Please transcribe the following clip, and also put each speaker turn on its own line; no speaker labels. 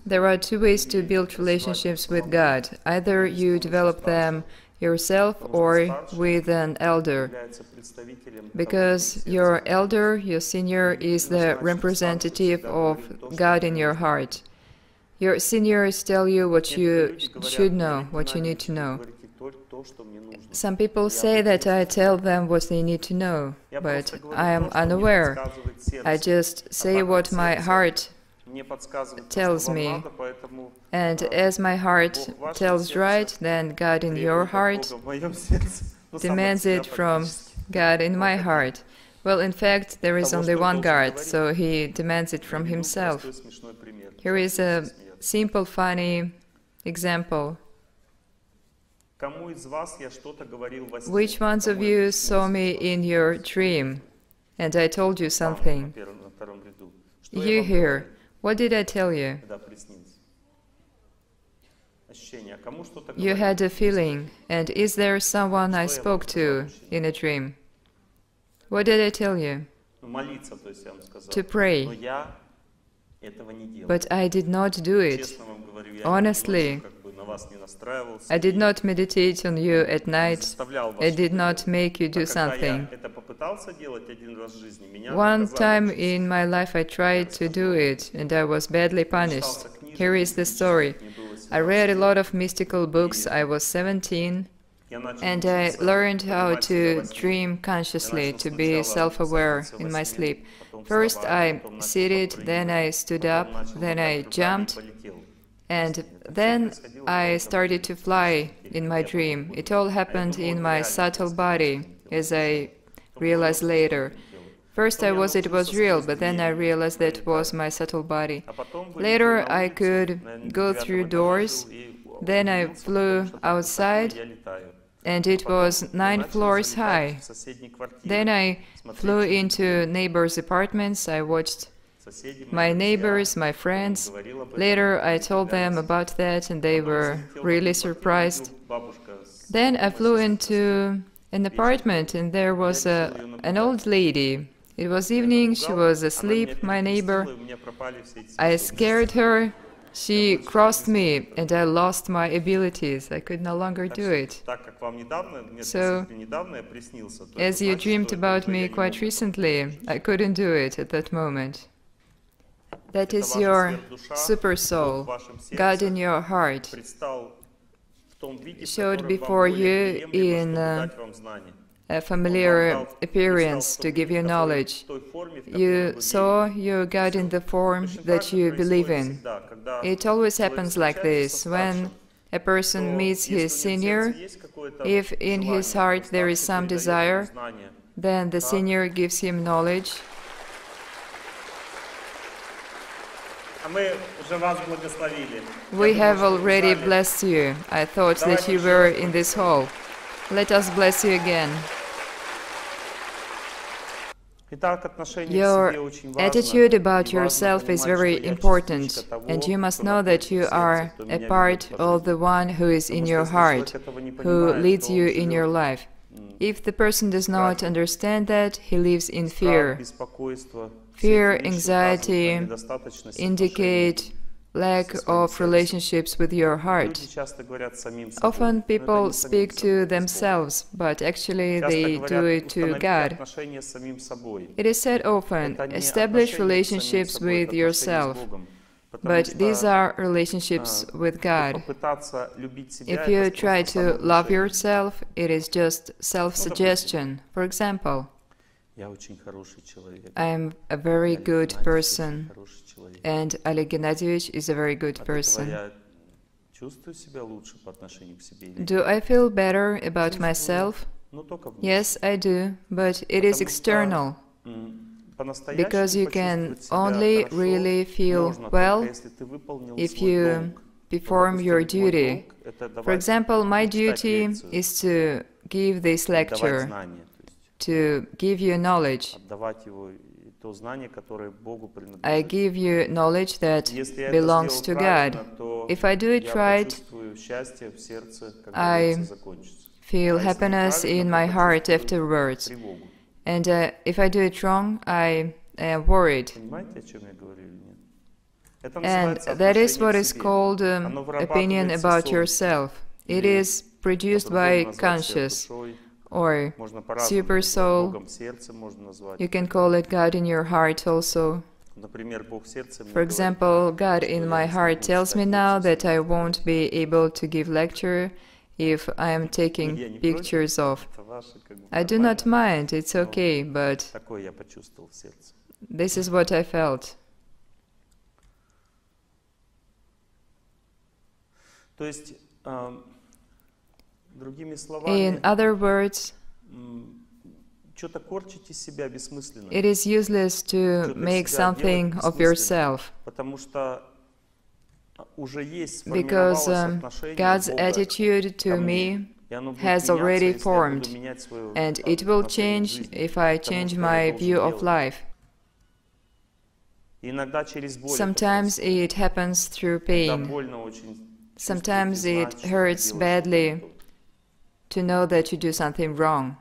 There are two ways to build relationships with God. Either you develop them yourself or with an elder. Because your elder, your senior, is the representative of God in your heart. Your seniors tell you what you should know, what you need to know. Some people say that I tell them what they need to know, but I am unaware. I just say what my heart tells me, and as my heart tells right, then God in your heart demands it from God in my heart. Well, in fact, there is only one God, so he demands it from himself. Here is a simple, funny example. Which ones of you saw me in your dream, and I told you something? You here. What did I tell you? You had a feeling, and is there someone I spoke to in a dream? What did I tell you? To pray. But I did not do it. Honestly, I did not meditate on you at night. I did not make you do something. One time in my life I tried to do it, and I was badly punished. Here is the story. I read a lot of mystical books. I was 17, and I learned how to dream consciously, to be self-aware in my sleep. First I seated, then I stood up, then I jumped, and then I started to fly in my dream. It all happened in my subtle body, as I realized later. First it was real, but then I realized that was my subtle body. Later I could go through doors, then I flew outside, and it was 9 floors high. Then I flew into neighbors' apartments. I watched my neighbors, my friends. Later I told them about that, and they were really surprised. Then I flew into an apartment, and there was an old lady. It was evening, she was asleep, my neighbor. I scared her. She crossed me, and I lost my abilities. I could no longer do it. So, as you dreamed about me quite recently, I couldn't do it at that moment. That is your super soul, God in your heart, showed before you in a familiar appearance to give you knowledge. You saw your God in the form that you believe in. It always happens like this. When a person meets his senior, if in his heart there is some desire, then the senior gives him knowledge. We have already blessed you. I thought that you were in this hall. Let us bless you again. Your attitude about yourself is very important, and you must know that you are a part of the one who is in your heart, who leads you in your life. If the person does not understand that, he lives in fear. Fear, anxiety indicate lack of relationships with your heart. Often people speak to themselves, but actually they do it to God. It is said often, establish relationships with yourself, but these are relationships with God. If you try to love yourself, it is just self-suggestion. For example, I am a very good person, and Oleg Gennadievich is a very good person. Do I feel better about myself? Yes, I do, but it is external. Because you can only really feel well if you perform your duty. For example, my duty is to give this lecture, to give you knowledge. I give you knowledge that belongs to God. If I do it right, I feel happiness in my heart afterwards. And if I do it wrong, I am worried. And that is what is called opinion about yourself. It is produced by conscious or super soul. You can call it God in your heart also. For example, God in my heart tells me now that I won't be able to give lecture if I am taking pictures of. I do not mind, it's okay, but this is what I felt. In other words, it is useless to make something of yourself, because God's attitude to me has already formed, and it will change if I change my view of life. Sometimes it happens through pain. Sometimes it hurts badly to know that you do something wrong.